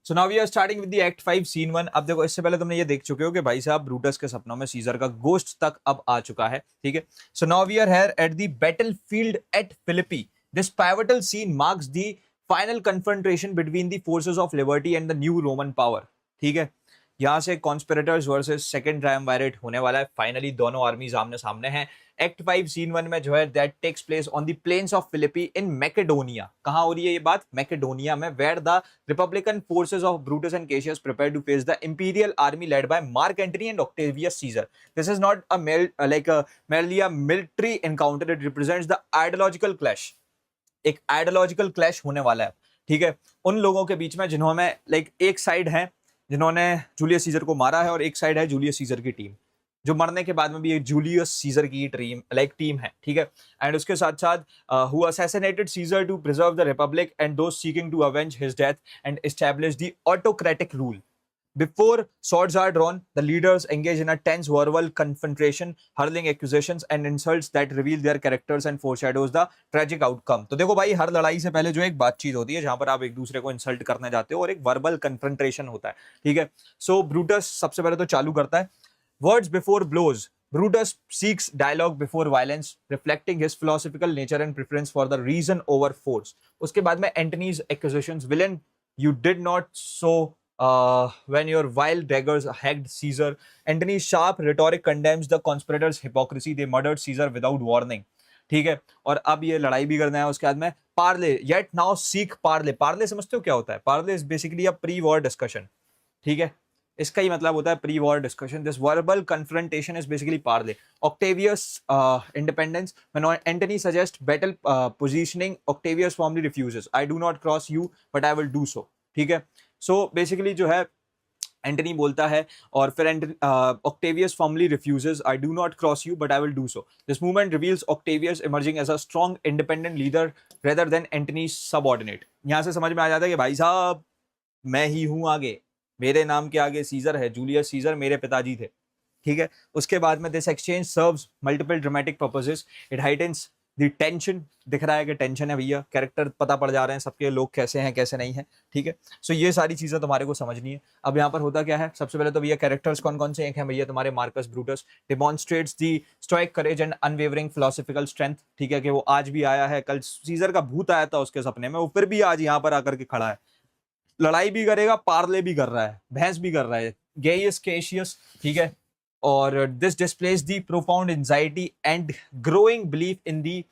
So now we are starting with the act 5 scene 1। अब देखो, इससे पहले तुमने ये देख चुके हो कि भाई साहब ब्रूटस के सपनों में सीजर का गोश्त तक अब आ चुका है, ठीक है। So now we are here at the battlefield at Philippi. This pivotal scene marks the final confrontation between the forces of liberty and the new Roman power, ठीक है। यहाँ से कॉन्स्पिरेटर्स वर्सेस सेकंड ट्रायम्विरेट होने वाला है। फाइनली दोनों आर्मीज आमने सामने हैं। एक्ट 5 सीन 1 में जो है that takes place on the plains of Philippi in Macedonia. कहाँ हो रही है ये बात? मैकेडोनिया में, where the republican forces of Brutus and Cassius prepare to face the imperial army led by Mark Antony and Octavius Caesar. This is not a merely a military encounter, it represents the ideological clash। एक ideological clash होने वाला है, ठीक है, उन लोगों के बीच में जिन्होंने एक साइड है जिन्होंने जूलियस सीजर को मारा है और एक साइड है जूलियस सीजर की टीम, जो मरने के बाद में भी एक जूलियस सीजर की टीम है, ठीक है। एंड उसके साथ साथ who assassinated Caesar to preserve the republic and those seeking to avenge his death and establish the autocratic rule. Before swords are drawn, the leaders engage in a tense verbal confrontation, hurling accusations and insults that reveal their characters and foreshadows the tragic outcome। तो देखो भाई, हर लड़ाई से पहले जो एक बातचीत होती है जहां पर आप एक दूसरे को इंसल्ट करने जाते हो और एक वर्बल कन्फ्रंटेशन होता है, ठीक है। सो ब्रूटस सबसे पहले तो चालू करता है, words before blows. Brutus seeks dialogue before violence, reflecting his philosophical nature and preference for the reason over force। उसके बाद में Antony's accusations, villain, you did not so when your vile daggers hacked Caesar। Antony's sharp rhetoric condemns the conspirators' hypocrisy, they murdered Caesar without warning, ठीक है। और अब ये लड़ाई भी करना है। उसके बाद में Parle, yet now seek Parle. Parle समझते हो क्या होता है? Parle is basically a pre war discussion, ठीक है। इसका ही मतलब होता है pre war discussion. This verbal confrontation is basically Parle. Octavius independence, when Antony suggest battle positioning, Octavius formally refuses, I do not cross you but I will do सो, ठीक है। So basically जो है एंटनी बोलता है और फिर Octavius formally refuses, I do not cross you but I will do so. This movement reveals Octavius emerging as a strong independent leader rather than Antony subordinate. यहाँ से समझ में आ जाता है कि भाई साहब मैं ही हूं आगे, मेरे नाम के आगे सीजर है, जूलियस सीजर मेरे पिताजी थे, ठीक है। उसके बाद में this exchange serves multiple dramatic purposes, it heightens the tension. दिख रहा है कि टेंशन है भैया, कैरेक्टर पता पड़ जा रहे हैं सबके, लोग कैसे हैं कैसे नहीं है, ठीक है। सो ये सारी चीजें तुम्हारे को समझनी है। अब यहाँ पर होता क्या है, सबसे पहले तो भैया कैरेक्टर्स कौन कौन से एक हैं भैया तुम्हारे, Marcus Brutus demonstrates the stoic courage and unwavering philosophical strength, ठीक है, कि वो आज भी आया है, कल सीजर का भूत आया था उसके सपने में, वो फिर भी आज यहाँ पर आकर के खड़ा है, लड़ाई भी करेगा, पार्ले भी कर रहा है, भैंस भी कर रहा है, गेयस कैशियस, ठीक है। और this displays the profound anxiety and growing belief in the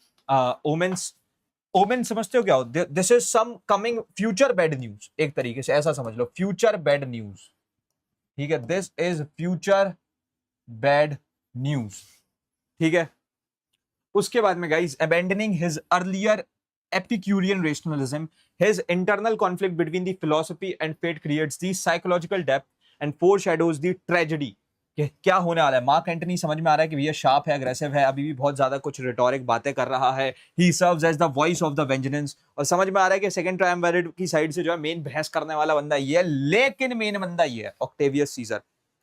omens. Omen समझते हो क्या हो? This is some coming future bad news, एक तरीके से ऐसा समझ लो, फ्यूचर बैड न्यूज, ठीक है। This is future bad news, ठीक है। उसके बाद में guys, abandoning his earlier Epicurean rationalism, his internal conflict between the philosophy and fate creates the psychological depth and foreshadows the tragedy। क्या होने वाला है? मार्क एंटनी समझ में आ रहा है कि भैया शार्प है, अग्रेसिव है, अभी भी बहुत ज्यादा कुछ रिटोरिक बातें कर रहा है, he serves as the voice of the vengeance. और समझ में आ रहा है कि सेकंड ट्रायम्विरेट की साइड से जो है मेन बहस करने वाला बंदा ये है, लेकिन मेन बंदा ये है ऑक्टेवियस सीजर,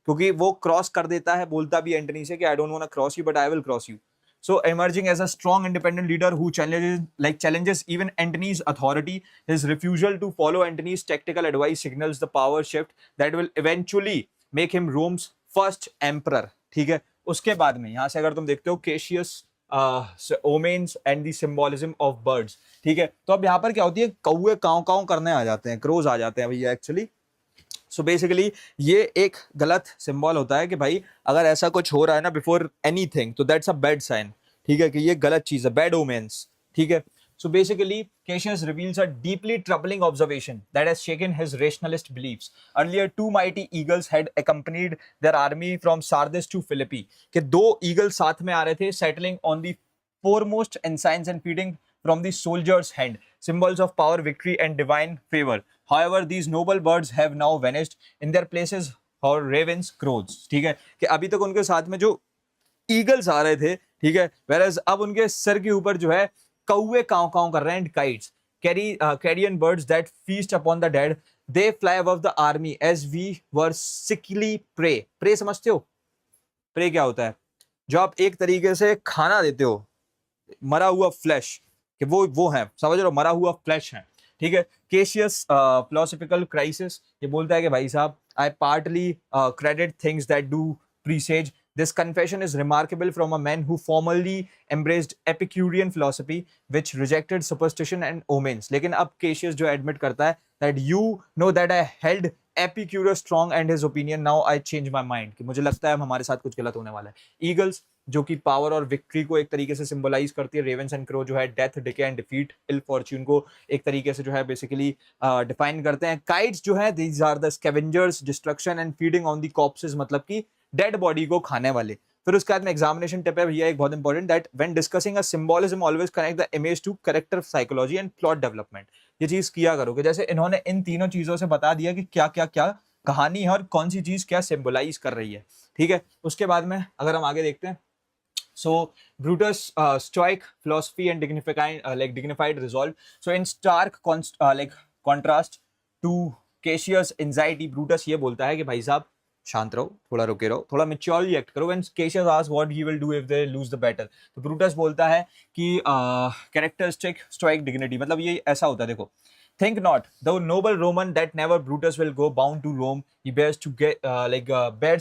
क्योंकि वो क्रॉस कर देता है, बोलता भी एंटनी से कि I don't want to cross you but I will cross you. So emerging as a strong independent leader who challenges even Antony's authority, his refusal to follow Antony's tactical advice signals the power shift that will eventually make him Rome's first emperor, ठीक है। उसके बाद में यहाँ से अगर तुम देखते हो caseous women's and the symbolism of birds, ठीक है। तो अब यहाँ पर क्या होती है, कौवे काव काव करने आ जाते हैं, क्रोज आ जाते हैं भैया एक्चुअली। सो बेसिकली ये एक गलत सिंबल होता है कि भाई अगर ऐसा कुछ हो रहा है ना बिफोर एनीथिंग, तो दैट्स अ बैड साइन, ठीक है, कि ये गलत चीज है, बैड ओमेन्स, ठीक है। So basically Cassius reveals a deeply troubling observation that has shaken his rationalist beliefs। Earlier, two mighty eagles had accompanied their army from Sardis to Philippi। कि दो ईगल साथ में आ रहे थे, settling on the foremost ensigns and feeding from the soldier's hand, symbols of power, victory, and divine favor। However, these noble birds have now vanished, in their places are ravens, crows, ठीक है। कि अभी तक उनके साथ में जो eagles आ रहे थे, ठीक है, whereas अब उनके सर के ऊपर जो है कौवे काव काव कर रहे हैं, kites, carrion birds that feast upon the dead, they fly above the army as we were sickly prey। Prey समझते हो? प्रे क्या होता है? जो आप एक तरीके से खाना देते हो, मरा हुआ फ्लैश, कि वो है, समझ लो, मरा हुआ फ्लैश है, ठीक है। केशियस फिलोसफिकल क्राइसिस, ये बोलता है कि भाई साहब I partly credit things that do presage this confession is remarkable from a man who formerly embraced Epicurean philosophy which rejected superstition and omens. लेकिन अब केशियस जो एडमिट करता है that you know that I held Epicurus strong and his opinion, now I change my mind, कि मुझे लगता है अब हमारे साथ कुछ गलत होने वाला है। ईगल्स जो कि पावर और विक्ट्री को एक तरीके से सिंबलाइज करती है, रेवेंस एंड क्रो जो है death, decay and defeat, ill fortune को एक तरीके से जो है बेसिकली डिफाइन करते हैं। काइट्स जो है these are the scavengers, destruction and feeding on the corpses, मतलब कि डेड बॉडी को खाने वाले। फिर उसके बाद में एग्जामिनेशन टिप है भैया एक बहुत important, that when discussing a symbolism always connect the image to character psychology and plot development. ये चीज किया करो कि जैसे इन्होंने इन तीनों चीजों से बता दिया कि क्या क्या क्या कहानी है और कौन सी चीज क्या सिंबलाइज कर रही है, ठीक है। उसके बाद में अगर हम आगे देखते हैं, so Brutus stoic philosophy and dignified resolve, so in stark contrast to Cassius anxiety, Brutus ये बोलता है कि भाई साहब शांत रहो, थोड़ा रुके रहो, थोड़ा maturely act करो। when Cassius asks what he will do if they lose the battle, तो Brutus बोलता है कि characteristic stoic dignity, मतलब ये ऐसा होता है, देखो, think not the noble Roman that never Brutus will go bound to Rome, he bears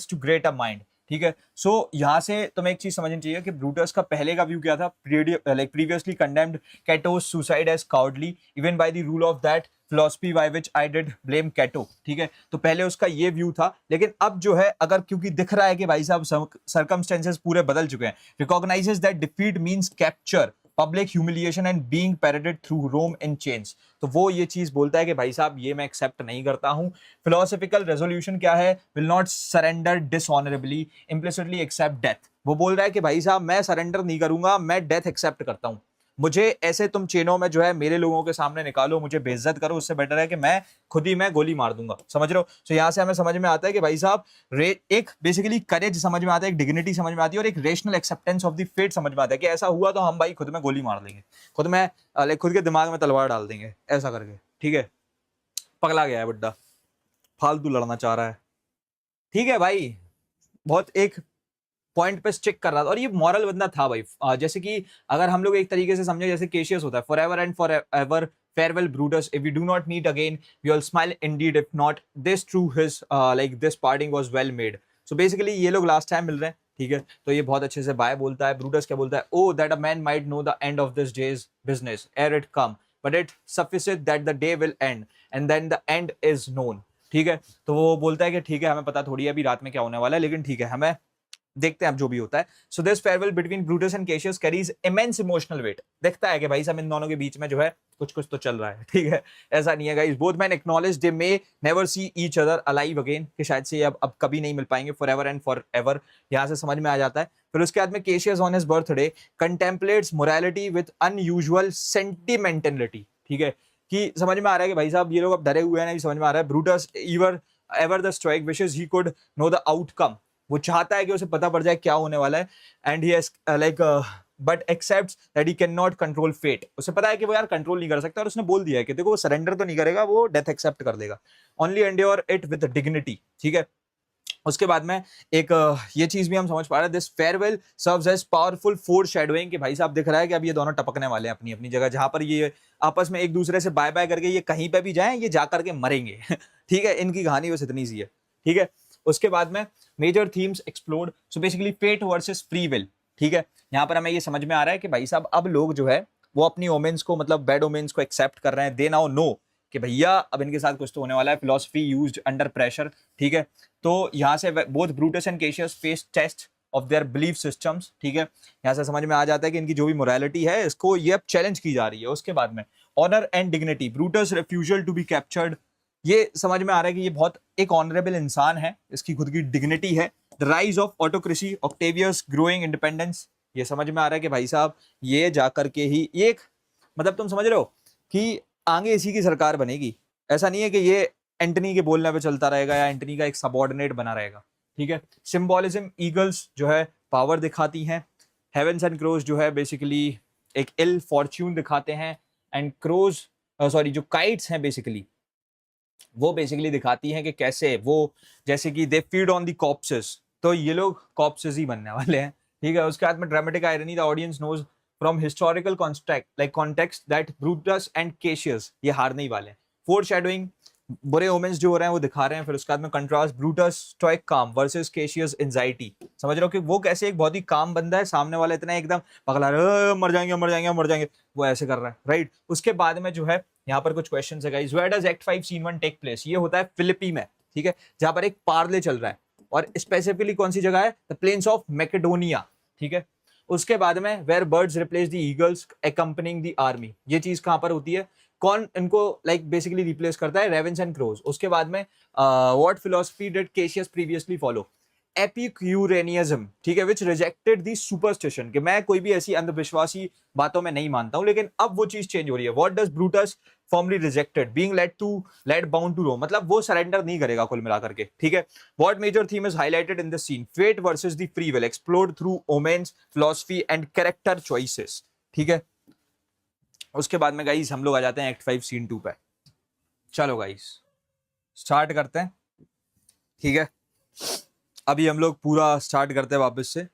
to greater mind, ठीक है। सो यहाँ से तुम्हें एक चीज समझनी चाहिए कि ब्रूटस का पहले का व्यू क्या था, previously condemned Cato's suicide as cowardly even by the rule of that philosophy by which I did blame Cato, ठीक है। तो पहले उसका ये व्यू था, लेकिन अब जो है अगर क्योंकि दिख रहा है कि भाई साहब सर्कमस्टेंसेस पूरे बदल चुके हैं, recognises that defeat means capture, public humiliation and being paraded through Rome in chains, तो वो ये चीज बोलता है कि भाई साहब ये मैं एक्सेप्ट नहीं करता हूं। फिलोसफिकल रेजोल्यूशन क्या है, will not surrender dishonourably implicitly accept death, वो बोल रहा है कि भाई साहब मैं सरेंडर नहीं करूंगा, मैं डेथ एक्सेप्ट करता हूं। मुझे ऐसे तुम चेनों में जो है मेरे लोगों के सामने निकालो, मुझे बेइज्जत करो, उससे बेटर है कि मैं खुद ही मैं गोली मार दूंगा, समझ रहे हो। तो यहाँ से हमें समझ में आता है कि भाई साहब एक बेसिकली करेज समझ में आता है, एक डिग्निटी समझ में आती है और एक rational acceptance of the fate समझ में आता है कि ऐसा हुआ तो हम भाई खुद में गोली मार देंगे, खुद में खुद के दिमाग में तलवार डाल देंगे ऐसा करके, ठीक है। पगला गया है बुड्ढा, फालतू लड़ना चाह रहा है, ठीक है भाई, बहुत एक पॉइंट पे स्टिक कर रहा था और ये मॉरल बंदा था भाई। जैसे कि अगर हम लोग एक तरीके से समझे, जैसे केशियस होता है, for ever and for ever farewell Brutus, if we do not meet again we will smile indeed, if not this true his this parting was well made। so basically ये लोग लास्ट टाइम मिल रहे हैं, ठीक है। तो ये बहुत अच्छे से बाय बोलता है। ब्रूटस क्या बोलता है, oh that a man might know the end of this day's business ere it come, but it sufficeth that the day will end and then the end is known, ठीक है। तो वो बोलता है कि ठीक है हमें पता थोड़ी है अभी रात में क्या होने वाला है, लेकिन ठीक है हमें देखते हैं अब जो भी होता है। So this farewell between Brutus and Cassius carries immense emotional weight, दिखता है कि भाई साहब इन दोनों के बीच में जो है कुछ कुछ तो चल रहा है, ठीक है। ऐसा नहीं है guys, both man acknowledge they may never see each other alive again, कि शायद से अब कभी नहीं मिल पाएंगे, forever and forever, यहाँ से समझ में आ जाता है। फिर उसके बाद में Cassius on his birthday contemplates morality with unusual sentimentality, ठीक है, कि समझ में आ रहा है कि भाई साहब ये लोग अब डरे हुए हैं, नहीं समझ में आ रहा है। Brutus ever the strike wishes he could know the outcome, वो चाहता है कि उसे पता पड़ जाए क्या होने वाला है, and he has but accepts that he can not control fate, उसे पता है कि वो यार कंट्रोल नहीं कर सकता और उसने बोल दिया है कि देखो वो सरेंडर तो नहीं करेगा, वो डेथ एक्सेप्ट कर देगा, only endure it with dignity, ठीक है। उसके बाद में एक ये चीज भी हम समझ पा रहे हैं, this farewell serves as powerful foreshadowing, कि भाई साहब दिख रहा है कि अब ये दोनों टपकने वाले हैं अपनी अपनी जगह, जहां पर ये आपस में एक दूसरे से बाय बाय करके ये कहीं पे भी जाएं, ये जा करके मरेंगे ठीक है, इनकी कहानी बस इतनी सी है, ठीक है। उसके बाद में major themes explored, so basically fate versus free will, ठीक है। यहाँ पर हमें ये समझ में आ रहा है कि भाई साहब अब लोग जो है वो अपनी ओमेन्स को, मतलब बैड ओमेन्स को एक्सेप्ट कर रहे हैं, दे नाउ नो कि भैया अब इनके साथ कुछ तो होने वाला है, फिलोसफी यूज्ड अंडर प्रेशर, ठीक है। तो यहाँ से both Brutus and Cassius face test of their belief systems, ठीक है। यहाँ से समझ में आ जाता है कि इनकी जो भी मोरालिटी है इसको ये अब चैलेंज की जा रही है। उसके बाद में honour and dignity, Brutus refusal to be captured, ये समझ में आ रहा है कि ये बहुत एक ऑनरेबल इंसान है, इसकी खुद की डिग्निटी है। The rise of autocracy, Octavius growing independence, ये समझ में आ रहा है कि भाई साहब ये जाकर के ही ये एक, मतलब तुम समझ रहे हो कि आगे इसी की सरकार बनेगी, ऐसा नहीं है कि ये एंटनी के बोलने पे चलता रहेगा या एंटनी का एक सबऑर्डिनेट बना रहेगा, ठीक है। सिंबोलिज्म, ईगल्स जो है पावर दिखाती हैं, हेवेंस एंड क्रोज जो है बेसिकली एक इल फॉर्च्यून दिखाते हैं, एंड क्रोज सॉरी जो काइट्स हैं बेसिकली वो बेसिकली दिखाती हैं कि कैसे वो, जैसे कि दे फीड ऑन द कॉर्प्सेस, तो ये लोग कॉर्प्सेस ही बनने वाले हैं, ठीक है। उसके बाद में dramatic irony, the audience knows from historical context that Brutus and Cassius ये हारने ही वाले हैं। फोरशैडोइंग, बुरे ओमेंस जो हो रहे हैं वो दिखा रहे हैं। फिर उसके बाद में कंट्रास्ट, ब्रूटस स्टोइक काम वर्सेस केशियस एंजाइटी। समझ रहे हो कि वो कैसे एक बहुत ही काम बंदा है, सामने वाला इतना एकदम पगला रहा है, मर जाएंगे मर जाएंगे मर जाएंगे, वो ऐसे कर रहा है, राइट। उसके बाद में जो है यहाँ पर कुछ क्वेश्चन है guys. Where does act 5 scene 1 take place? ये होता है फिलिपी में, ठीक है, जहां पर एक पार्ले चल रहा है, और स्पेसिफिकली कौन सी जगह है? द प्लेन्स ऑफ मैकेडोनिया, ठीक है। उसके बाद में where birds replace the eagles accompanying the army, ये चीज कहां पर होती है? कौन इनको बेसिकली रिप्लेस करता है? Ravens and crows. उसके बाद में what philosophy did Cassius previously follow? Epicureanism, ठीक है, विच रिजेक्टेड दी सुपरस्टिशन, कि मैं कोई भी ऐसी अंधविश्वासी बातों में नहीं मानता हूं, लेकिन अब वो चीज चेंज हो रही है। What does Brutus formally rejected? Being led bound to Rome, मतलब वो सरेंडर नहीं करेगा कुल मिलाकर के, ठीक है। What major theme is highlighted in this scene? Fate versus the free will, explored through omens, philosophy and character choices, ठीक है। उसके बाद में गाइस हम लोग आ जाते हैं एक्ट 5 सीन 2 पे। चलो गाइस स्टार्ट करते हैं, ठीक है। अभी हम लोग पूरा स्टार्ट करते हैं वापस से।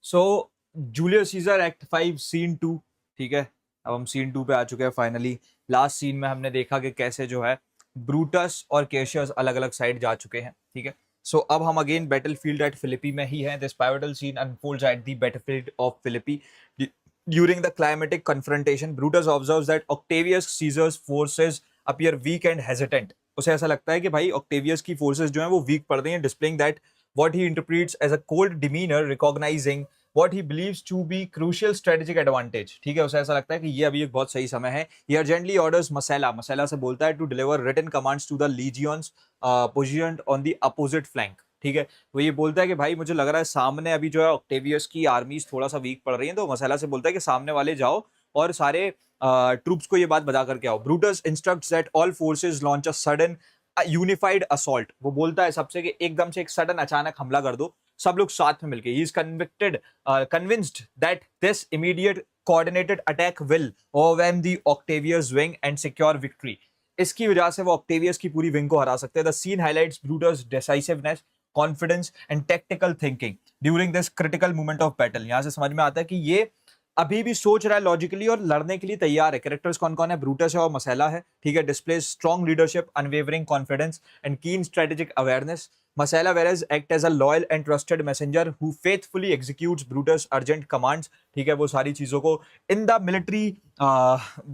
सो जूलियस सीजर एक्ट 5 सीन 2, ठीक है। अब हम सीन 2 पे आ चुके हैं फाइनली। लास्ट सीन में हमने देखा कि कैसे जो है ब्रूटस और केशियस अलग अलग साइड जा चुके हैं, ठीक है। सो अब हम अगेन बैटलफील्ड एट फिलिपी में ही हैं। This pivotal scene unfolds at the battlefield of Philippi. During the climatic confrontation, Brutus observes that Octavius Caesar's forces appear weak and hesitant. उसे ऐसा लगता है कि भाई ऑक्टेवियस की फोर्सेस जो हैं वो वीक पड़ रही हैं, displaying that what he interprets as a cold demeanor, recognizing what he believes to be crucial strategic advantage. ठीक है, उसे ऐसा लगता है कि ये अभी एक बहुत सही समय है। He urgently orders मसेला से बोलता है to deliver written commands to the legions positioned on the opposite flank. ठीक है, वो ये बोलता है कि भाई मुझे लग रहा है सामने अभी जो है ऑक्टेवियस की आर्मीज थोड़ा सा वीक पड़ रही हैं, तो मसाला से बोलता है कि सामने वाले जाओ और सारे ट्रूप्स को ये बात बता करके आओ। Brutus instructs that all forces launch a sudden unified assault. वो बोलता है सबसे कि एकदम से एक सडन अचानक हमला कर दो, सब लोग साथ में मिलके। He is convinced that this immediate coordinated attack will overwhelm the Octavius wing and secure victory. इसकी वजह से वो ऑक्टेवियस की पूरी विंग को हरा सकते हैं। The scene highlights Brutus decisiveness, confidence and tactical thinking during this critical moment of battle. यहां से समझ में आता है कि ये अभी भी सोच रहा है लॉजिकली और लड़ने के लिए तैयार है। कैरेक्टर्स कौन कौन है? ब्रूटस है और मसेला है, ठीक है। Displays strong leadership, unwavering confidence and keen strategic awareness. Masala whereas act as a loyal and trusted messenger who faithfully executes Brutus' urgent commands, ठीक है। वो सारी चीजों को इन द मिलिट्री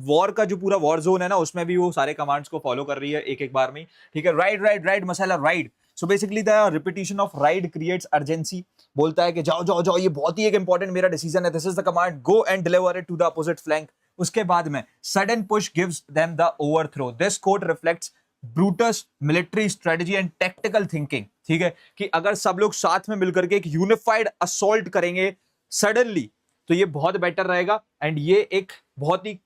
वॉर का जो पूरा वॉर जोन है ना, उसमें भी वो सारे कमांड्स को फॉलो कर रही है एक एक बार में, ठीक है। Ride ride ride masala ride. So basically the repetition of ride creates urgency. बोलता है कि जाओ जाओ जाओ, ये बहुत ही एक इंपॉर्टेंट मेरा डिसीजन है, this is the command, go and deliver it to the opposite flank. उसके बाद में sudden push gives them the overthrow. This quote reflects Brutus military strategy and tactical thinking, ठीक है, कि अगर सब लोग साथ में मिलकर के एक यूनिफाइड असॉल्ट करेंगे सडनली तो ये बहुत बेटर रहेगा। एंड ये एक बहुत ही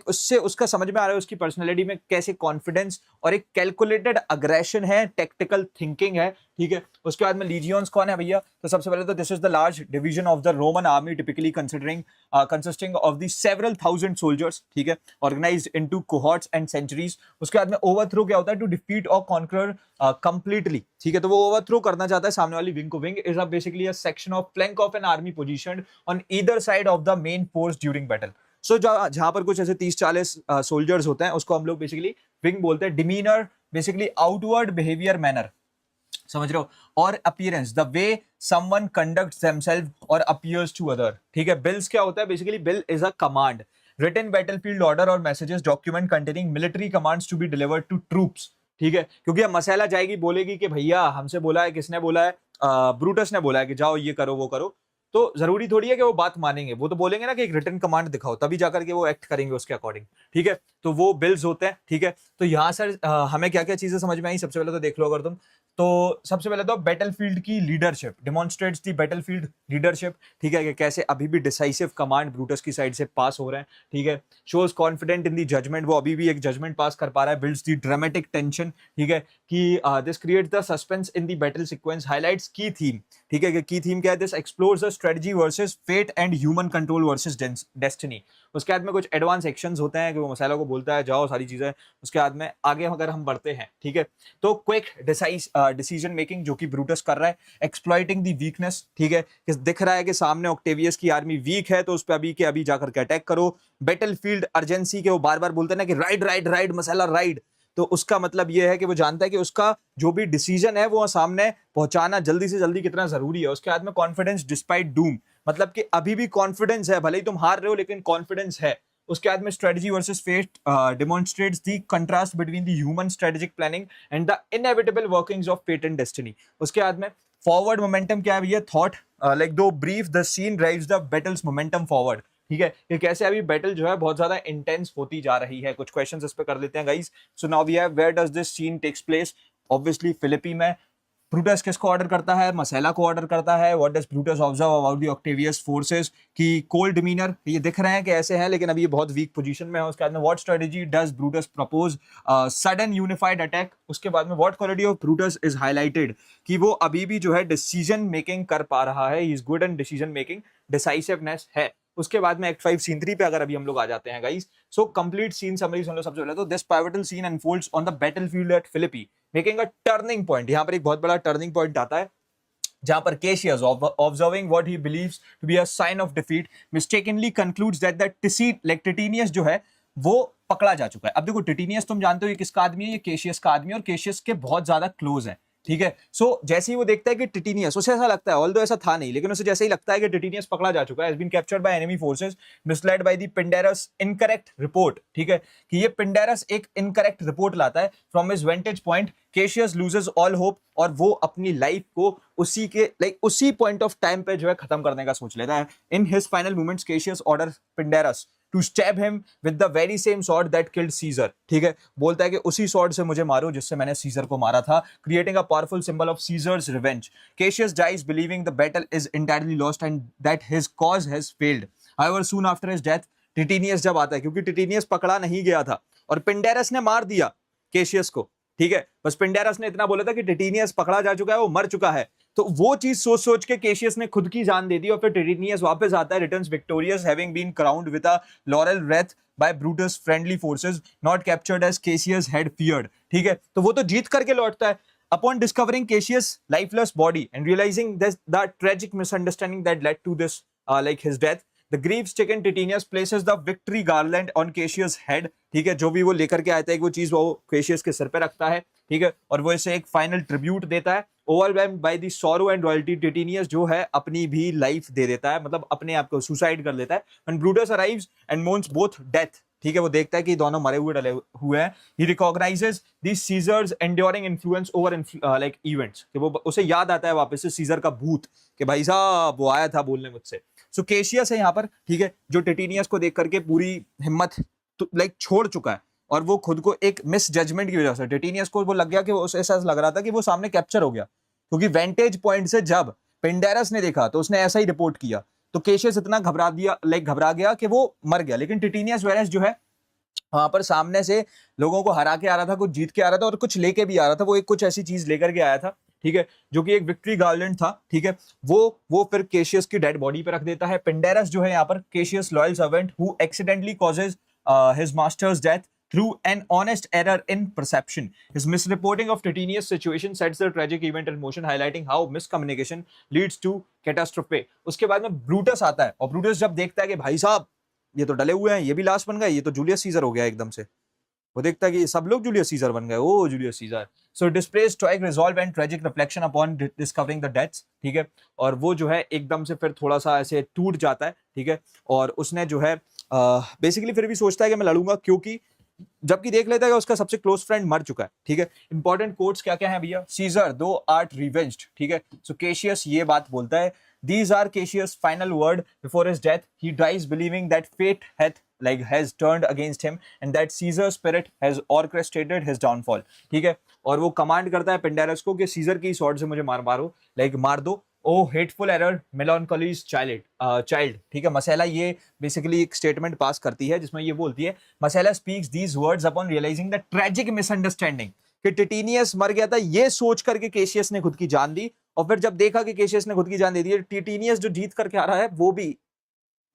उससे उसका समझ में आ रहा है उसकी पर्सनैलिटी में कैसे कॉन्फिडेंस और एक कैलकुलेटेड अग्रेशन है, टेक्टिकल थिंकिंग है, ठीक है। उसके बाद में लीजियंस कौन है भैया? तो सबसे पहले तो this is the large division of the Roman army typically consisting of the several thousand soldiers, ठीक है, organised into cohorts and centuries. उसके बाद में ओवरथ्रो क्या होता है? टू डिफीट और कॉन्कर कंप्लीटली, ठीक है। तो वो ओवरथ्रो करना चाहता है सामने वाली विंग को। Wing is basically a section of flank of an army positioned on either side of the main force during battle. So जहां पर कुछ ऐसे 30-40 सोल्जर्स होते हैं उसको हम लोग बेसिकली विंग बोलते हैं। Demeanour basically outward behaviour, manner, समझ रहे हो, और appearance, the way someone conducts themselves और अपीयर्स टू अदर, ठीक है। बिल्स क्या होता है? Basically bill is a command, written battlefield orders और messages, document containing military commands to be delivered to troops, ठीक है। क्योंकि अब मसाला जाएगी बोलेगी कि भैया हमसे बोला है, किसने बोला है? ब्रूटस ने बोला है कि जाओ ये करो वो करो, तो जरूरी थोड़ी है कि वो बात मानेंगे। वो तो बोलेंगे ना कि एक रिटन कमांड दिखाओ, तभी जाकर के वो एक्ट करेंगे उसके अकॉर्डिंग, ठीक है। तो वो बिल्स होते हैं, ठीक है। तो यहाँ सर हमें क्या क्या चीजें समझ में आई? सबसे पहले तो देख लो अगर तुम, तो सबसे पहले तो बैटलफील्ड की leadership, demonstrates the battlefield leadership, ठीक है, कि कैसे अभी भी डिसाइसिव कमांड ब्रूटस की साइड से पास हो रहे हैं, ठीक है। Shows confident in the judgment, वो अभी भी एक जजमेंट पास कर पा रहा है। बिल्ड्स दी ड्रामेटिक टेंशन, ठीक है, कि this creates the suspense in the battle sequence, highlights की थीम, ठीक है, कि की थीम क्या है, this explores the strategy versus fate and human control versus destiny. उसके बाद में कुछ एडवांस एक्शंस होते हैं कि वो मसाला को बोलता है जाओ सारी चीजें। उसके बाद में आगे अगर हम बढ़ते हैं, ठीक है, तो क्विक डिसीजन मेकिंग जो कि ब्रूटस कर रहा है, एक्सप्लॉइटिंग द वीकनेस, ठीक है, कि दिख रहा है कि सामने ऑक्टेवियस की आर्मी वीक है तो उस पर अभी के अभी जाकर के अटैक करो। बैटल फील्ड अर्जेंसी के वो बार बार बोलते हैं ना कि राइड राइड राइड मसाला राइड, तो उसका मतलब ये है कि वो जानता है कि उसका जो भी डिसीजन है वो सामने पहुंचाना जल्दी से जल्दी कितना जरूरी है। उसके बाद में कॉन्फिडेंस डिस्पाइट डूम, मतलब कि अभी भी कॉन्फिडेंस है, भले ही तुम हार रहे हो लेकिन कॉन्फिडेंस है। उसके बाद में strategy versus fate demonstrates the contrast between the human strategic planning and the inevitable workings of fate and destiny. उसके बाद में फॉरवर्ड मोमेंटम क्या है भैया, thought like though brief the scene drives the battle's momentum forward, ठीक है, कि कैसे अभी बैटल जो है बहुत ज्यादा इंटेंस होती जा रही है। कुछ क्वेश्चंस इस पे कर लेते हैं guys. So now we have where does this scene takes place, obviously Philippi में। ब्रूटस किसको ऑर्डर करता है, मसेला को ऑर्डर करता है। What does Brutus observe about the Octavius forces, की कोल्ड डिमीनर, ये दिख रहे हैं कि ऐसे हैं लेकिन अभी ये बहुत वीक पोजीशन में है। उसके बाद में what strategy does Brutus propose, sudden unified attack. उसके बाद में what quality of Brutus is highlighted, कि वो अभी भी जो है डिसीजन मेकिंग कर पा रहा है, he is good in decision making, decisiveness है। उसके बाद में एक्ट 5 सीन 3 पे अगर अभी हम लोग आ जाते हैं guys, so complete scene summary सुन लो सबसे पहले तो। This pivotal scene unfolds on the battlefield at Philippi making a turning point. यहां पर एक बहुत बड़ा टर्निंग पॉइंट आता है जहां पर Cassius observing what he believes to be a sign of defeat mistakenly concludes that the Titinius जो है वो पकड़ा जा चुका है। अब देखो टिटिनियस तुम जानते हो ये किसका आदमी है, ये केशियस का आदमी है और केशियस के बहुत ज्यादा क्लोज है, ठीक है। सो जैसे ही वो देखता है कि टिटिनियस, उसे ऐसा लगता है, ऑल्दो ऐसा था नहीं लेकिन उसे जैसे ही लगता है कि टिटिनियस पकड़ा जा चुका है, has been captured by enemy forces misled by the Pindarus incorrect report, ठीक है, कि ये पिंडेरस एक इनकरेक्ट रिपोर्ट लाता है from his वेंटेज point. Caseous loses all hope, और वो अपनी लाइफ को उसी के उसी पॉइंट ऑफ टाइम पे जो है खत्म करने का सोच लेता है। In his final moments Cassius order Pindarus to stab him with the very same sword that killed Caesar, ठीक है, बोलता है कि उसी स्वॉर्ड से मुझे मारो जिससे मैंने सीजर को मारा था, creating a powerful symbol of Caesar's revenge. Cassius dies believing the battle is entirely lost and that his cause has failed. However soon after his death Titinius जब आता है, क्योंकि टिटिनियस पकड़ा नहीं गया था और पिंडेरस ने मार दिया केशियस को, ठीक है, बस पिंडेरस ने इतना बोला था कि टिटिनियस पकड़ा जा चुका है, वो मर चुका है, तो वो चीज सोच सोच के केशियस ने खुद की जान दे दी और फिर टिटिनियस वापस आता है, returns victorious having been crowned with a laurel wreath by Brutus friendly forces not captured as Cassius had feared, ठीक है, तो वो तो जीत करके लौटता है। Upon discovering Cassius lifeless body and realising the tragic misunderstanding that led to this his death, The grief-stricken Titinius places the victory garland on Cassius' head, ठीक है, जो भी वो लेकर के आता है वो चीज वो केशियस के सिर पे रखता है, ठीक है, और वो इसे एक फाइनल ट्रिब्यूट देता है। Overwhelmed by the sorrow and royalty Titinius जो है अपनी भी लाइफ दे देता है, मतलब अपने आप को सुसाइड कर लेता है। When Brutus arrives and mourns both death, ठीक है, वो देखता है कि दोनों मरे हुए डले हुए हैं। He recognizes the Caesar's enduring influence over events, कि वो उसे याद आता है वापस से सीजर का भूत कि भाई साहब वो आया था बोलने मुझसे। सो केशियस है यहाँ पर, ठीक है, जो टिटिनियस को देख करके पूरी हिम्मत छोड़ चुका है और वो खुद को एक मिस जजमेंट की वजह से टिटिनियस को वो लग गया कि उसे ऐसा लग रहा था कि वो सामने कैप्चर हो गया, क्योंकि वेंटेज पॉइंट से जब पिंडेरस ने देखा तो उसने ऐसा ही रिपोर्ट किया, तो केशियस इतना घबरा गया कि वो मर गया। लेकिन टिटिनियस वेरेस जो है वहां पर सामने से लोगों को हरा के आ रहा था, कुछ जीत के आ रहा था और कुछ लेके भी आ रहा था, वो एक कुछ ऐसी चीज लेकर के आया था, ठीक है, जो कि एक विक्ट्री गार्लैंड था, ठीक है, वो फिर केशियस की डेड बॉडी पे रख देता है। पिंडेरस जो है यहाँ पर caseous loyal servant who accidentally causes his masters death through an honest error in perception. His misreporting of Titinius' situation sets the tragic event in motion, highlighting how miscommunication leads to catastrophe. उसके बाद में Brutus आता है और Brutus जब देखता है कि भाई साहब ये तो डले हुए हैं, ये भी लास्ट बन गए, ये तो जूलियस सीजर हो गया एकदम से, वो देखता है कि सब लोग जूलियस सीजर बन गए, O Julius Caesar. So displays stoic resolve and tragic reflection upon discovering the deaths, ठीक है, और वो जो है एकदम से फिर थोड़ा सा ऐसे टूट जाता है, ठीक है, और उसने जो है बेसिकली फिर भी सोचता है कि मैं लड़ूंगा, क्योंकि जबकि देख लेता है कि उसका सबसे क्लोज फ्रेंड मर चुका है, ठीक है। इंपॉर्टेंट कोट्स क्या क्या है भैया, सीजर दो आर्ट रिवेंज्ड, ठीक है, सो केशियस ये बात बोलता है, these are Cassius' final word before his death. He dies believing that fate has turned against him and that Caesar's spirit has orchestrated his downfall, ठीक है, और वो कमांड करता है पिंडेरस को कि सीजर की स्वॉर्ड से मुझे मारो मार दो। ओ हेटफुल एरर मेलानकोलीज चाइल्ड, ठीक है, मसेला ये बेसिकली एक स्टेटमेंट पास करती है जिसमें ये बोलती है, Messala speaks these words upon realising the tragic misunderstanding कि टिटिनियस मर गया था, ये सोच करके केशियस ने खुद की जान दी और फिर जब देखा कि केशियस ने खुद की जान दे दी है, टिटेनियस जो जीत करके आ रहा है वो भी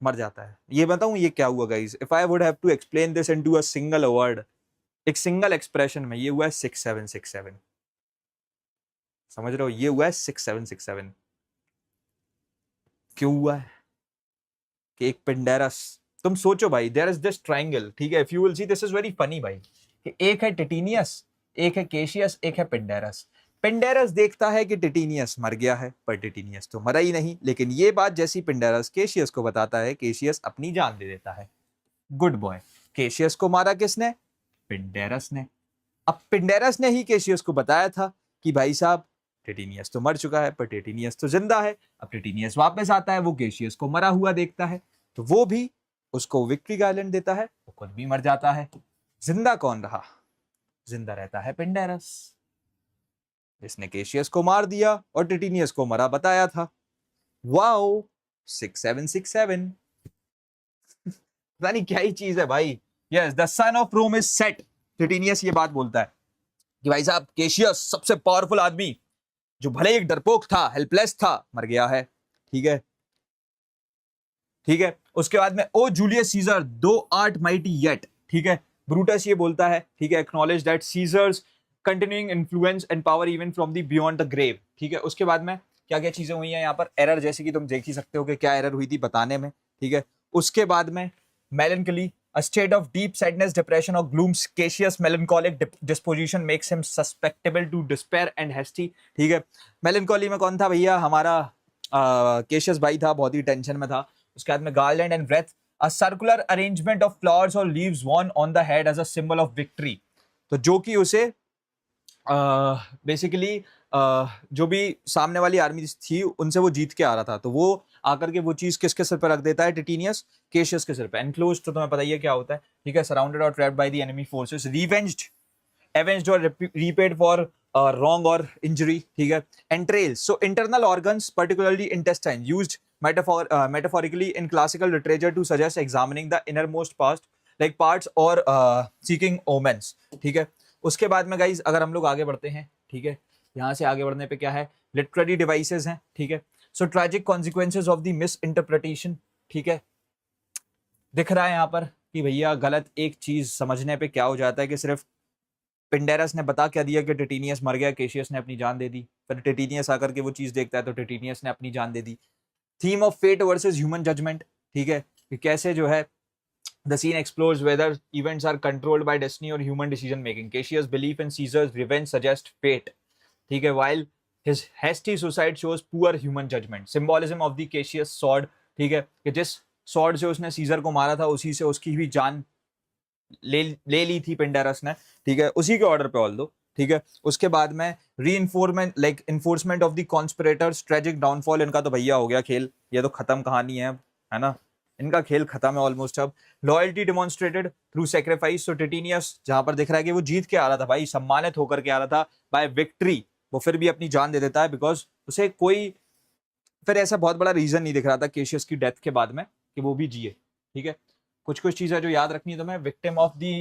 मर जाता है। ये बताऊं ये क्या हुआ guys, if I would have to explain this into a single word, एक सिंगल एक्सप्रेशन में, ये हुआ है 6767। समझ रहे हो, ये हुआ है 6767। क्यों हुआ है कि एक पिंडेरस, तुम सोचो भाई, देयर इज दिस ट्रायंगल, ठीक है, if you will see this is very funny भाई, कि एक है टिटेनियस, एक है केशियस, एक है पिंडेरस। पिंडेरस देखता है कि टिटेनियस मर गया है, पर टिटेनियस तो मरा ही नहीं। लेकिन ये बात जैसी पिंडेरस केशियस को बताता है, केशियस अपनी जान दे देता है। Good boy. केशियस को मारा किसने? पिंडेरस ने। अब पिंडेरस ने ही केशियस को बताया था कि भाई साहब टिटेनियस तो मर चुका है, पर टिटेनियस तो जिंदा है। अब टिटेनियस वापस आता है, वो केशियस को मरा हुआ देखता है, तो वो भी उसको विक्ट्री का आइलैंड देता है, वो खुद भी मर जाता है। जिंदा कौन रहा? जिंदा रहता है पिंडेरस, जिसने केशियस को मार दिया और टिटेनियस को मरा बताया था। वाओ, 6767। पता नहीं क्या ही चीज है भाई। Yes, the sun of Rome is set. Titinius ये बात बोलता है कि भाई साहब केशियस सबसे पावरफुल आदमी, जो भले एक डरपोक था, हेल्पलेस था, मर गया है। ठीक है, ठीक है। उसके बाद में O Julius Caesar thou art mighty yet, ठीक है, ब्रूटस ये बोलता है, ठीक है, acknowledge that Caesar's continuing influence and power even from the beyond the grave. ठीक है, उसके बाद में क्या क्या चीजें हुई हैं यहाँ पर, एरर जैसे कि तुम देख ही सकते हो कि क्या एरर हुई थी बताने में। ठीक है, उसके बाद में मेलनकली, a state of deep sadness, depression or gloom, cautious melancholic disposition makes him susceptible to despair and hasty। ठीक है, melancholy में कौन था भैया? हमारा केशियस भाई था, बहुत ही टेंशन में था। उसके बाद में garland and wreath, a circular arrangement of flowers or leaves worn on the head as a symbol of victory। तो जो कि उसे बेसिकली जो भी सामने वाली आर्मी थी उनसे वो जीत के आ रहा था, तो वो आकर के वो चीज किसके सिर पर रख देता है? टिटेनियस केशियस के सिर पे। एनक्लोज्ड तो तुम्हें पता ही है क्या होता है, ठीक है, सराउंडेड और trapped by the enemy forces, revenged, avenged और repaid for wrong or injury। ठीक है, entrails, so internal organs particularly intestine used metaphorically in classical literature to suggest examining the innermost parts or seeking omens। ठीक है, उसके बाद में guys अगर हम लोग आगे बढ़ते हैं, ठीक है, यहाँ से आगे बढ़ने पे क्या है, लिटरेरी डिवाइसेस हैं। ठीक है, so tragic consequences of the misinterpretation. ठीक है, दिख रहा है यहाँ पर कि भैया गलत एक चीज समझने पे क्या हो जाता है कि सिर्फ पिंडेरस ने बता क्या दिया कि टिटेनियस मर गया, केशियस ने अपनी जान दे दी, फिर टिटेनियस आकर के वो चीज देखता है तो टिटेनियस ने अपनी जान दे दी। Theme of fate versus human judgement. ठीक है, कि कैसे जो है the scene explores whether events are controlled by destiny or human decision making। Cassius' belief in Caesar's revenge suggests fate, ठीक है, while his hasty suicide shows poor human judgment। Symbolism of the Cassius sword, ठीक है, कि जिस sword से उसने scissor को मारा था उसी से उसकी भी जान ले ली थी पिंडेरस ने। ठीक है, उसी के ऑर्डर पे ऑल दो। ठीक है, उसके बाद में री enforcement of the conspirators, tragic downfall. इनका तो भैया हो गया खेल, ये तो खत्म कहानी है ना, इनका खेल खत्म है ऑलमोस्ट अब। लॉयल्टी डिमॉन्स्ट्रेटेड थ्रू सेक्रीफाइस, तो टिटेनियस जहां पर दिख रहा है कि वो जीत के आ रहा था भाई, सम्मानित होकर के आ रहा था बाय विक्ट्री, वो फिर भी अपनी जान दे देता है बिकॉज उसे कोई फिर ऐसा बहुत बड़ा रीजन नहीं दिख रहा था केशियस की डेथ के बाद में कि वो भी जिए। ठीक है, कुछ कुछ चीजें जो याद रखनी है तुम्हें, victim of the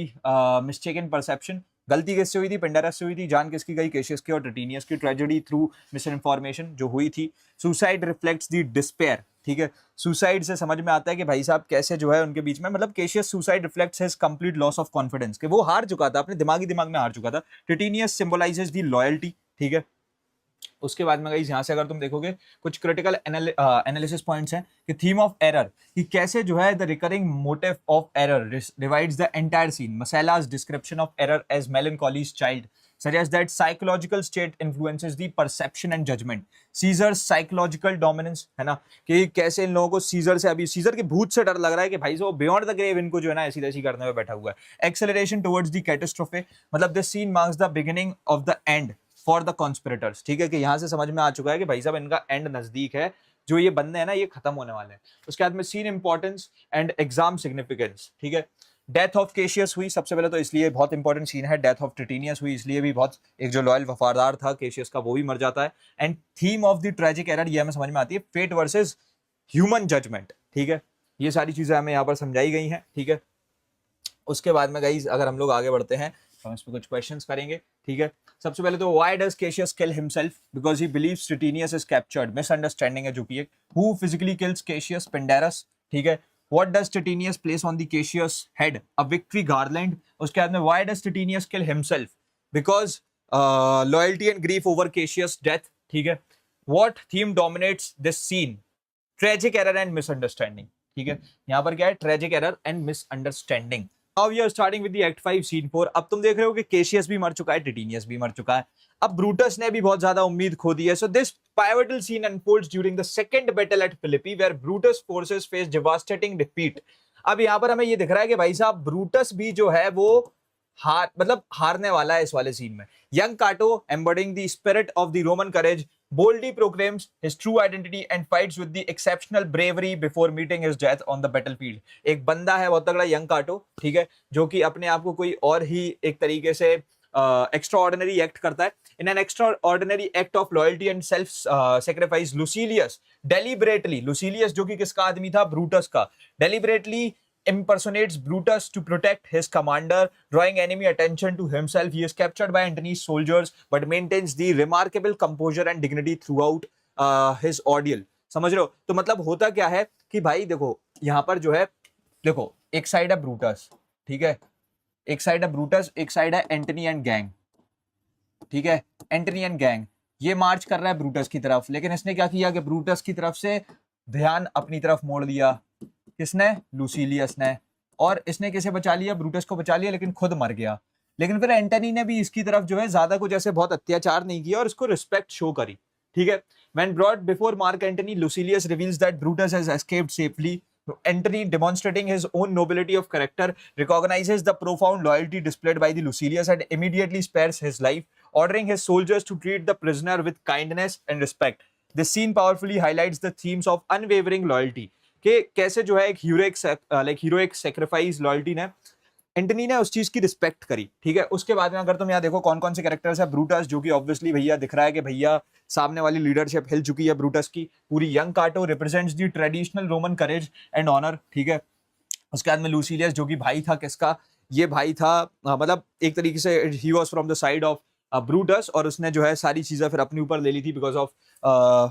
mistaken perception, गलती किससे हुई थी? पिंडेरस से हुई थी। जान किसकी गई? केशियस की और टिटेनियस की। ट्रेजेडी थ्रू मिस इन्फॉर्मेशन जो हुई थी। सुसाइड रिफ्लेक्ट्स दी डिस्पेयर। ठीक है, सुसाइड से समझ में आता है कि भाई साहब कैसे जो है उनके बीच में, मतलब caseous suicide reflects his complete loss of confidence, कि वो हार चुका था, अपने दिमाग में हार चुका था। टिटेनियस सिंबलाइजेस दी लॉयल्टी। ठीक है, उसके बाद में गाइस यहाँ से अगर तुम देखोगे कुछ क्रिटिकल एनालिसिस पॉइंट्स हैं कि थीम ऑफ एरर, कि कैसे जो है the recurring motive of error divides the entire scene. Messala's description of error as melancholy's child suggests that psychological state influences the perception and judgment। Caesar's psychological dominance, है ना, कि कैसे इन लोगों को सीजर से, अभी सीजर के भूत से डर लग रहा है कि भाई जो बियॉन्ड द ग्रेव इनको जो है ना ऐसी तैसी करने में बैठा हुआ है। एक्सेलरेशन टुवर्ड्स द कैटास्ट्रोफे, मतलब this scene marks the beginning of the end for the conspirators. ठीक है, कि यहाँ से समझ में आ चुका है कि भाई साहब इनका एंड नजदीक है, जो ये बंदे हैं ना ये खत्म होने वाले हैं। उसके बाद में scene importance and exam significance. ठीक है, डेथ ऑफ केशियस हुई सबसे पहले, तो इसलिए बहुत इंपॉर्टेंट सीन है। डेथ ऑफ टिटेनियस हुई इसलिए भी बहुत, एक जो लॉयल वफादार था केशियस का वो भी मर जाता है। And theme of the tragic error, ये हमें समझ में आती है, फेट वर्सेस ह्यूमन जजमेंट। ठीक है, ये सारी चीजें हमें यहाँ पर समझाई गई हैं। ठीक है, उसके बाद में गाइस अगर हम लोग आगे बढ़ते हैं हम इस पे कुछ क्वेश्चंस करेंगे, ठीक है। सबसे पहले तो why does Cassius kill himself? Because he believes Titinius is captured, misunderstanding है जो कि एक। Who physically kills Cassius? Pindarus, ठीक है। What does Titinius place on the Cassius head? A victory garland. उसके बाद में why does Titinius kill himself? Because loyalty and grief over Cassius death, ठीक है। What theme dominates this scene? Tragic error and misunderstanding, ठीक है। यहाँ पर क्या है? Tragic error and misunderstanding. Now we are starting with the act 5 scene 4। अब तुम देख रहे हो कि केशियस भी मर चुका है, टिटेनियस भी मर चुका है, अब ब्रूटस ने भी बहुत ज्यादा उम्मीद खो दी है। So this pivotal scene unfolds during the second battle at Philippi where Brutus forces face devastating defeat। अब यहाँ पर हमें ये दिख रहा है कि भाई साहब ब्रूटस भी जो है वो हारने वाला है इस वाले सीन में। यंग काटो, embodying the spirit of the Roman courage, boldly proclaims his true identity and fights with the exceptional bravery before meeting his death on the battlefield। एक बंदा है बहुत तगड़ा, यंग काटो, ठीक है, जो कि अपने आप को कोई और ही एक तरीके से एक्स्ट्रा ऑर्डिनरी एक्ट करता है। In an extraordinary act of loyalty and self sacrifice, Lucilius deliberately, Lucilius जो कि किसका आदमी था? ब्रूटस का, deliberately impersonates Brutus to protect his commander, drawing enemy attention to himself. He is captured by Antony's soldiers, but maintains the remarkable composure and dignity throughout his ordeal। समझ रहे हो? तो मतलब होता क्या है कि भाई देखो यहाँ पर जो है, देखो एक साइड है ब्रूटस, ठीक है, एक साइड है ब्रूटस, एक साइड है एंटनी एंड गैंग, ठीक है। एंटनी एंड गैंग ये मार्च कर रहा है ब्रूटस की तरफ, लेकिन इसने क्या किया कि ब्रूटस की तरफ से ध्यान अपनी तरफ मोड़ दिया। किसने? लुसीलियस ने। और इसने किसे बचा लिया? ब्रूटस को बचा लिया, लेकिन खुद मर गया। लेकिन फिर एंटनी ने भी इसकी तरफ जो है ज्यादा कुछ ऐसे बहुत अत्याचार नहीं किया और इसको रिस्पेक्ट शो करी, ठीक है। When brought before Mark Antony, Lucilius reveals that Brutus has escaped safely। Antony, demonstrating his own nobility of character, recognizes the profound loyalty displayed by the Lucilius and immediately spares his life, ordering his soldiers to treat the prisoner with kindness and respect। This scene powerfully highlights the themes of unwavering loyalty। कि कैसे जो है एक heroic sacrifice loyalty ने, Antony ने उस चीज की रिस्पेक्ट करी, ठीक है। उसके बाद में अगर तुम यहाँ देखो कौन कौन से कैरेक्टर्स है, ब्रूटस जो कि ऑब्वियसली भैया दिख रहा है कि भैया सामने वाली लीडरशिप हिल चुकी है ब्रूटस की पूरी। Young Cato represents the traditional Roman courage and honour, ठीक है। उसके बाद में लुसीलियस जो कि भाई था किसका? ये भाई था मतलब एक तरीके से he was from the side of Brutus, और उसने जो है सारी चीजें फिर अपने ऊपर ले ली थी because of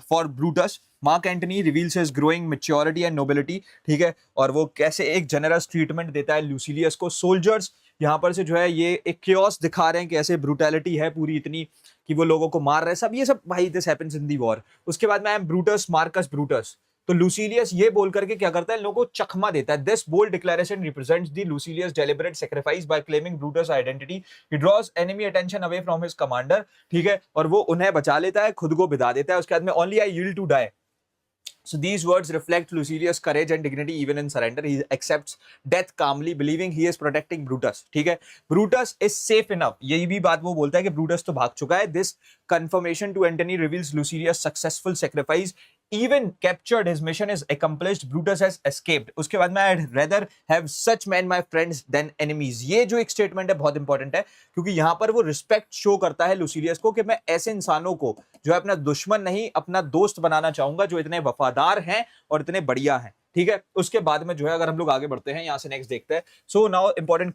for Brutus. Mark Antony reveals his growing maturity and nobility, ठीक है, और वो कैसे एक जनरस ट्रीटमेंट देता है लुसीलियस को। सोल्जर्स यहाँ पर से जो है ये एक क्योस दिखा रहे हैं कि ऐसे ब्रूटैलिटी है पूरी इतनी कि वो लोगों को मार रहे हैं सब, ये सब भाई this happens in the war. उसके बाद में I am Brutus Marcus Brutus, तो लुसीलियस ये बोल करके क्या करता है, लोगों को चकमा देता है। This bold declaration represents the Lucilius deliberate sacrifice by claiming Brutus identity. He draws enemy attention away from his commander, ठीक है, और वो उन्हें बचा लेता है, खुद को बिता देता है। उसके बाद में only I yield to die. So these words reflect Lucilius' courage and dignity even in surrender. He accepts death calmly, believing he is protecting Brutus, ठीक है। Brutus is safe enough, यही भी बात वो बोलता है कि Brutus तो भाग चुका है। This confirmation to Antony reveals Lucilius' successful sacrifice, even captured, his mission is accomplished, Brutus has escaped। उसके बाद में I'd rather have such men my friends than enemies। ये जो एक स्टेटमेंट है बहुत इंपॉर्टेंट है, क्योंकि यहाँ पर वो रिस्पेक्ट शो करता है लुसीलियस को कि मैं ऐसे इंसानों को जो है अपना दुश्मन नहीं अपना दोस्त बनाना चाहूंगा, जो इतने वफादार हैं और इतने बढ़िया हैं, ठीक है। उसके बाद में जो है अगर हम लोग आगे बढ़ते हैं, यहाँ से नेक्स्ट देखते हैं। So now important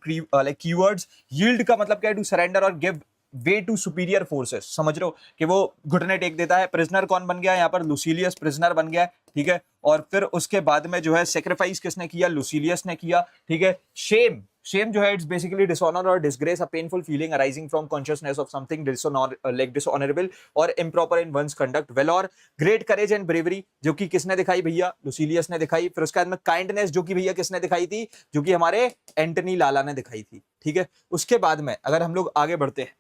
keywords. Yield का मतलब क्या है? टू सरेंडर और give way to superior forces, समझ रहे हो कि वो घुटने टेक देता है। प्रिजनर कौन बन गया यहाँ पर? लुसीलियस प्रिजनर बन गया, ठीक है। और फिर उसके बाद में जो है सेक्रीफाइस किसने किया? लुसीलियस ने किया, ठीक है। शेम, शेम जो है इट्स बेसिकली डिसऑनर और disgrace, a painful feeling arising from consciousness of something dishonourable और improper in one's conduct. Valour, great courage and bravery, जो कि किसने दिखाई? भैया लुसीलियस ने दिखाई। फिर उसके बाद में काइंडनेस, जो कि भैया किसने दिखाई थी? जो कि हमारे एंटनी लाला ने दिखाई थी, ठीक है। उसके बाद में अगर हम लोग आगे बढ़ते हैं,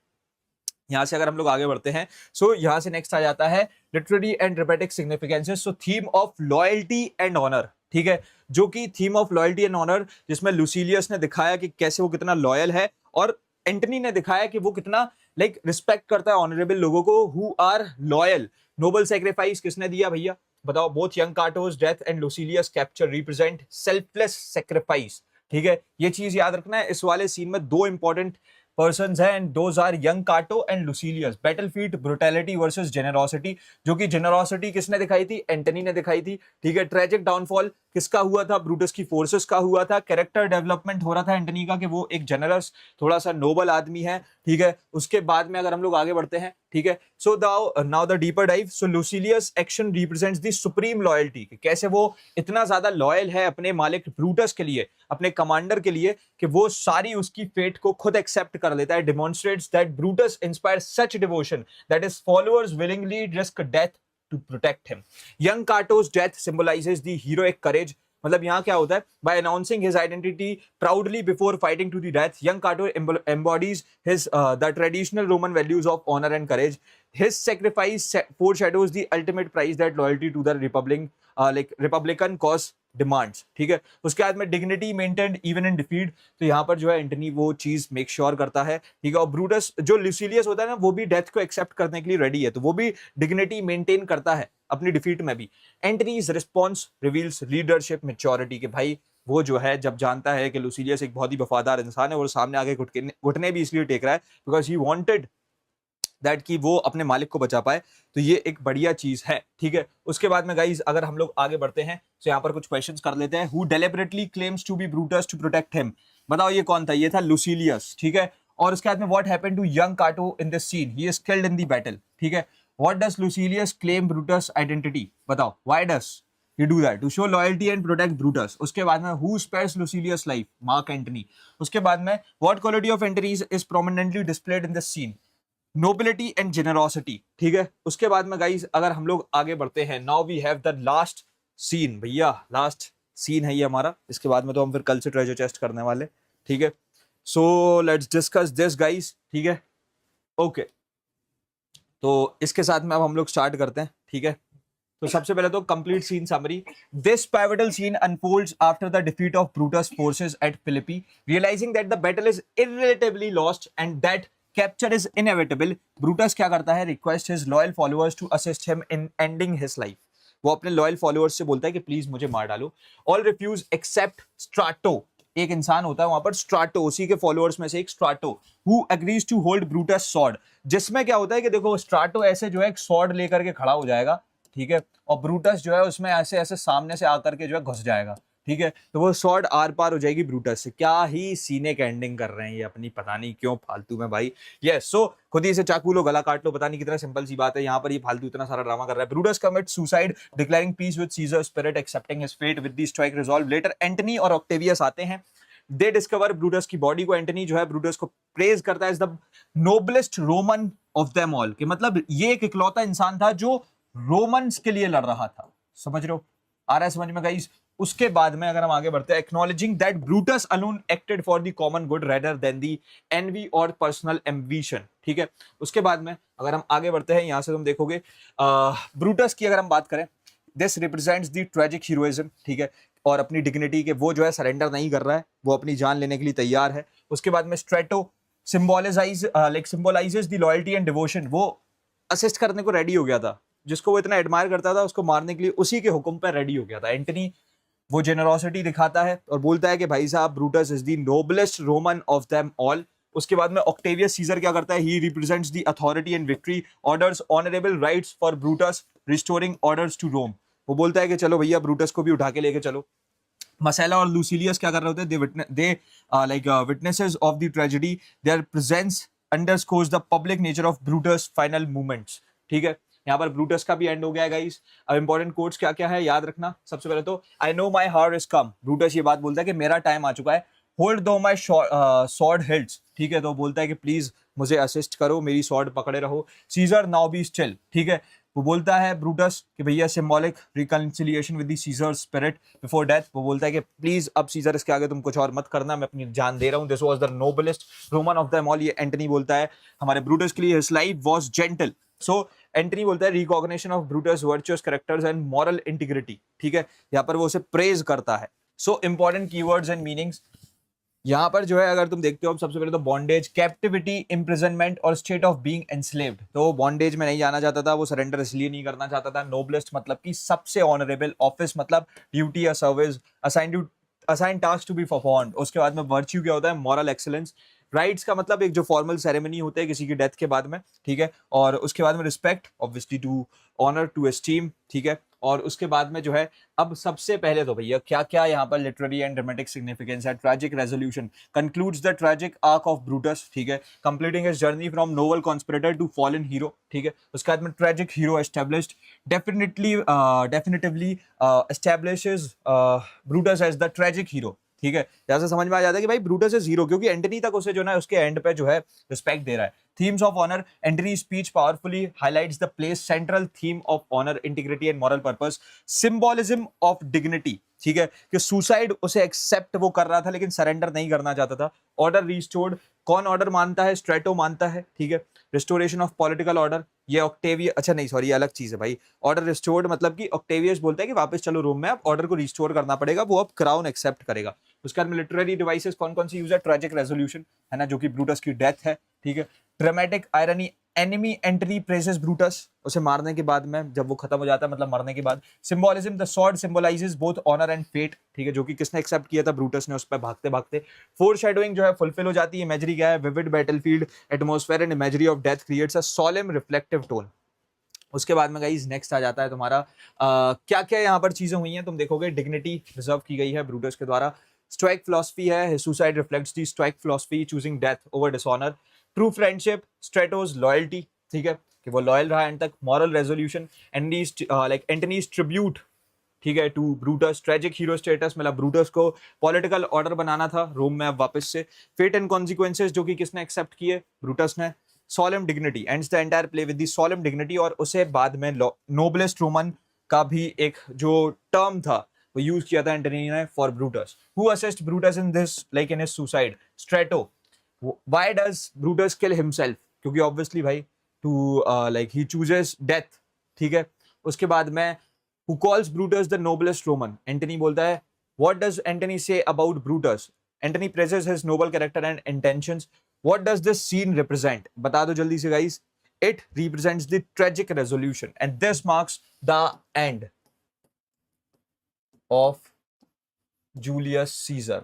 यहां से अगर हम लोग आगे बढ़ते हैं, सो यहां से नेक्स्ट आ जाता है literary and dramatic significances. So theme of loyalty and honour, ठीक है, जो कि theme of loyalty and honour, जिसमें लुसीलियस ने दिखाया कि कैसे वो कितना लॉयल है और एंटनी ने दिखाया कि वो कितना लाइक रिस्पेक्ट करता है ऑनरेबल लोगों को who are loyal. Noble sacrifice किसने दिया भैया? बताओ। Both young Cato's death and Lucilius capture represent selfless sacrifice, ठीक है। ये चीज याद रखना है। इस वाले सीन में दो इंपॉर्टेंट पर्सन्स हैं and those are young Cato and Lucilius. Battlefield brutality versus generosity, जो कि जेनरोसिटी किसने दिखाई थी? एंटनी ने दिखाई थी, ठीक है। ट्रेजिक डाउनफॉल, किसका हुआ था, ब्रूटस की फोर्सेस का हुआ था, कैरेक्टर डेवलपमेंट हो रहा था एंटनी का कि वो एक जनरस, थोड़ा सा नोबल आदमी है, ठीक है। उसके बाद में अगर हम लोग आगे बढ़ते हैं, ठीक है, so now the deeper dive. So Lucilius action represents the supreme loyalty, कैसे वो इतना ज्यादा लॉयल है अपने मालिक ब्रूटस के लिए, अपने कमांडर के लिए, कि वो सारी उसकी फेट को खुद एक्सेप्ट कर लेता है। Demonstrates that Brutus inspire such devotion that his followers willingly risk death to protect him. Young Cato's death symbolizes the heroic courage. मतलब यहाँ क्या होता है, by announcing his identity proudly before fighting to the death, young Cato embodies his the traditional Roman values of honor and courage. His sacrifice foreshadows the ultimate prize that loyalty to the republican cause demands, ठीक है। उसके बाद में dignity maintained even in defeat, तो यहाँ पर जो है एंटनी वो चीज मेक श्योर करता है, ठीक है। और ब्रूटस जो लुसिलियस होता है ना, वो भी डेथ को एक्सेप्ट करने के लिए रेडी है, तो वो भी डिग्निटी मेंटेन करता है अपनी डिफीट में भी। Antony's response reveals leadership maturity, के भाई वो जो है जब जानता है कि लुसिलियस एक बहुत ही वफादार इंसान है और सामने आगे घुटने भी इसलिए टेक रहा है बिकॉज ही वांटेड दैट कि वो अपने मालिक को बचा पाए, तो ये एक बढ़िया चीज है, ठीक है। उसके बाद में गाइस अगर हम लोग आगे बढ़ते हैं तो यहाँ पर कुछ क्वेश्चंस कर लेते हैं। Who deliberately claims to be Brutus to protect him, बताओ ये कौन था, ये था लुसिलियस, ठीक है। और उसके बाद में what happened to young Cato in this scene, he is killed in the battle, ठीक है। What does Lucilius claim Brutus identity, बताओ why does he do that to show loyalty and protect Brutus। उसके बाद में who spares Lucilius life, Mark Antony। उसके बाद में what quality of Antony is prominently displayed in this scene, nobility and generosity, ठीक है। उसके बाद में गाइस अगर हम लोग आगे बढ़ते हैं, now we have the last scene, भैया लास्ट सीन है ये हमारा, इसके बाद में तो हम फिर कल से ट्रेजर चेस्ट करने वाले, ठीक है। So let's discuss this guys, ठीक है, ओके। तो इसके साथ में अब हम लोग स्टार्ट करते हैं, ठीक है। तो सबसे पहले तो complete scene summary. This pivotal scene unfolds after the defeat of Brutus' forces at Philippi, realizing that the battle is irrelatively lost and that capture is inevitable. Brutus क्या करता है, request his loyal followers to assist him in ending his life। वो अपने loyal followers से बोलता है कि please मुझे मार डालो। ऑल रिफ्यूज एक्सेप्ट स्ट्राटो, एक इंसान होता है वहां पर स्ट्राटो, उसी के फॉलोअर्स में से एक Strato, who agrees to hold Brutus sword, जिसमें क्या होता है कि देखो स्ट्राटो ऐसे जो है एक सॉर्ड लेकर के खड़ा हो जाएगा, ठीक है, और ब्रूटस जो है उसमें ऐसे ऐसे सामने से आकर के जो है घुस जाएगा, ठीक है। तो वो सॉर्ड आर पार हो जाएगी ब्रूटस से। क्या ही सीने के एंडिंग कर रहे हैं ये अपनी, पता नहीं क्यों फालतू में भाई। यस, सो खुद ही इसे चाकू लो, गला काट लो, पता नहीं कितना सिंपल सी बात है, यहाँ पर ये फालतू इतना सारा ड्रामा कर रहा है। Brutus commit suicide declaring peace with Caesar spirit, accepting his fate with the strike resolve. Later Antony और ऑक्टेवियस आते हैं, दे डिस्कवर ब्रूटस की बॉडी को। एंटनी जो है ब्रूटस को प्रेज करता है as the noblest Roman of them all, कि मतलब ये एक इकलौता इंसान था जो रोमन्स के लिए लड़ रहा था, समझ रहे हो, आ रहा है समझ में गाइस। उसके बाद में अगर हम आगे बढ़ते हैं, acknowledging that Brutus alone acted for the common good rather than the envy और पर्सनल एम्बिशन, ठीक है। उसके बाद में अगर हम आगे बढ़ते हैं, यहां से तुम देखोगे ब्रूटस की अगर हम बात करें, this represents the tragic heroism, ठीक है, और अपनी डिग्निटी के वो जो है सरेंडर नहीं कर रहा है, वो अपनी जान लेने के लिए तैयार है। उसके बाद में strato symbolizes the loyalty and devotion, वो असिस्ट करने को रेडी हो गया था, जिसको वो इतना एडमायर करता था उसको मारने के लिए उसी के हुक्म पर रेडी हो गया था। एंटनी वो जेनरोसिटी दिखाता है और बोलता है कि भाई साहब Brutus is the noblest Roman of them all. उसके बाद में ऑक्टेवियस सीजर क्या करता है, he represents the authority and victory, orders honourable rites for Brutus, restoring orders to Rome. वो बोलता है कि चलो भैया ब्रूटस को भी उठा के लेके चलो। मसेला और लुसिलियस क्या कर रहे होते हैं, they witnesses of the tragedy, their presence underscores the public nature of Brutus final movements, ठीक है। यहाँ पर ब्रूटस का भी एंड हो गया है गाइस। अब इंपॉर्टेंट कोट्स क्या क्या है याद रखना। सबसे पहले तो I know my heart is come, Brutus ये बात बोलता है कि मेरा टाइम आ चुका है। होल्ड दो माई सॉर्ड हिल्ट्स, ठीक है, तो बोलता है कि प्लीज मुझे असिस्ट करो, मेरी सॉर्ड पकड़े रहो। सीजर नाउ बी स्टिल, ठीक है, वो बोलता है ब्रूटस कि भैया symbolic reconciliation with the seizure spirit before death, वो बोलता है कि प्लीज अब सीजर इसके आगे तुम कुछ और मत करना, मैं अपनी जान दे रहा हूँ। This was the noblest Roman of them all, ये एंटनी बोलता है हमारे ब्रूटस के लिए। His life was gentle, so Antony बोलता है recognition of Brutus virtuous characters and moral integrity, ठीक है, यहाँ पर वो उसे प्रेज करता है। So important keywords and meanings यहाँ पर जो है अगर तुम देखते हो, सबसे पहले तो बॉन्डेज, कैप्टिविटी, इम्प्रिजनमेंट और स्टेट ऑफ बीइंग एंस्लेव्ड। तो बॉन्डेज में नहीं जाना चाहता था वो, सरेंडर इसलिए नहीं करना चाहता था। नोबलेस्ट मतलब कि सबसे ऑनरेबल, ऑफिस मतलब ड्यूटी या service, assign task to be performed. उसके बाद में वर्च्यू क्या होता है, मॉरल एक्सीलेंस। राइट्स का मतलब एक जो फॉर्मल सेरेमनी होते हैं किसी की डेथ के बाद में, ठीक है। और उसके बाद में respect, obviously to honour, to esteem, ठीक है। और उसके बाद में जो है अब सबसे पहले तो भैया क्या क्या यहाँ पर लिटरेरी एंड ड्रामेटिक सिग्निफिकेंस है। Tragic resolution concludes the tragic arc of Brutus, ठीक है, completing his journey from noble conspirator to fallen hero, ठीक है। उसके बाद में tragic hero established definitively establishes Brutus as the tragic hero, ठीक है। यहां से समझ में आ जाता है कि भाई ब्रूटस इज हीरो, क्योंकि एंटनी तक उसे जो है उसके एंड पे जो है रिस्पेक्ट दे रहा है। Themes of honour, Antony speech powerfully highlights the place central theme of honour, integrity and moral purpose, symbolism of dignity, ठीक है, कि सुसाइड उसे एक्सेप्ट वो कर रहा था लेकिन सरेंडर नहीं करना चाहता था। ऑर्डर रिस्टोर्ड, कौन ऑर्डर मानता है? स्ट्रेटो मानता है, ठीक है। रिस्टोरेशन ऑफ पॉलिटिकल ऑर्डर, ये ऑक्टेवियस, अच्छा नहीं सॉरी ये अलग चीज है भाई। ऑर्डर रिस्टोर्ड मतलब कि ऑक्टेवियस बोलता है कि वापस चलो रोम में, अब ऑर्डर को रिस्टोर करना पड़ेगा, वो अब क्राउन एक्सेप्ट करेगा। उसके बाद में लिटरेरी डिवाइसेस कौन कौन सी यूज है? ट्रैजिक रेजोल्यूशन है ना, जो कि ब्रूटस की डेथ है, ठीक है। Dramatic irony, enemy entry praises Brutus, उसे मारने के बाद में जब वो खत्म हो जाता है मतलब मरने के बाद। Symbolism, the sword symbolises both honour and fate, ठीक है, जो कि किसने एक्सेप्ट किया था? ब्रूटस ने, उस पर भागते भागते। फोरशैडोइंग जो है फुलफिल हो जाती है। इमेजरी क्या है? Vivid battlefield atmosphere and imagery of death creates a solemn reflective tone. उसके बाद में गाइस नेक्स्ट आ जाता है तुम्हारा क्या क्या यहाँ पर चीजें हुई हैं, तुम देखोगे डिग्निटी रिजर्व की गई है ब्रूटस के द्वारा। स्टोइक फिलॉसफी है, suicide reflects the stoic philosophy, choosing death over dishonour. True friendship, Strato's loyalty, ठीक है, कि वो लॉयल रहा एंड तक। मॉरल रेजोल्यूशन, एंटनीज ट्रिब्यूट, ठीक है, to Brutus. Tragic hero status मिला ब्रूटस को, पॉलिटिकल ऑर्डर बनाना था रोम में अब वापस से। फेट एंड कॉन्सिक्वेंसेस, जो कि किसने एक्सेप्ट किए? ब्रूटस ने। Solemn dignity, ends the entire play with the solemn dignity, और उसे बाद में नोबलेस्ट रोमन का भी एक जो टर्म था वो यूज किया था एंटनी ने for Brutus. Who assist Brutus in this, like in his suicide? Strato. Why does Brutus kill himself? क्योंकि ऑब्वियसली भाई to like he chooses death, ठीक है। उसके बाद में who calls Brutus the noblest Roman? Antony बोलता है, what does Antony say about Brutus? Antony praises his noble character and intentions. What does this scene represent? बता दो जल्दी से guys. It represents the tragic resolution, and this marks the end of Julius Caesar.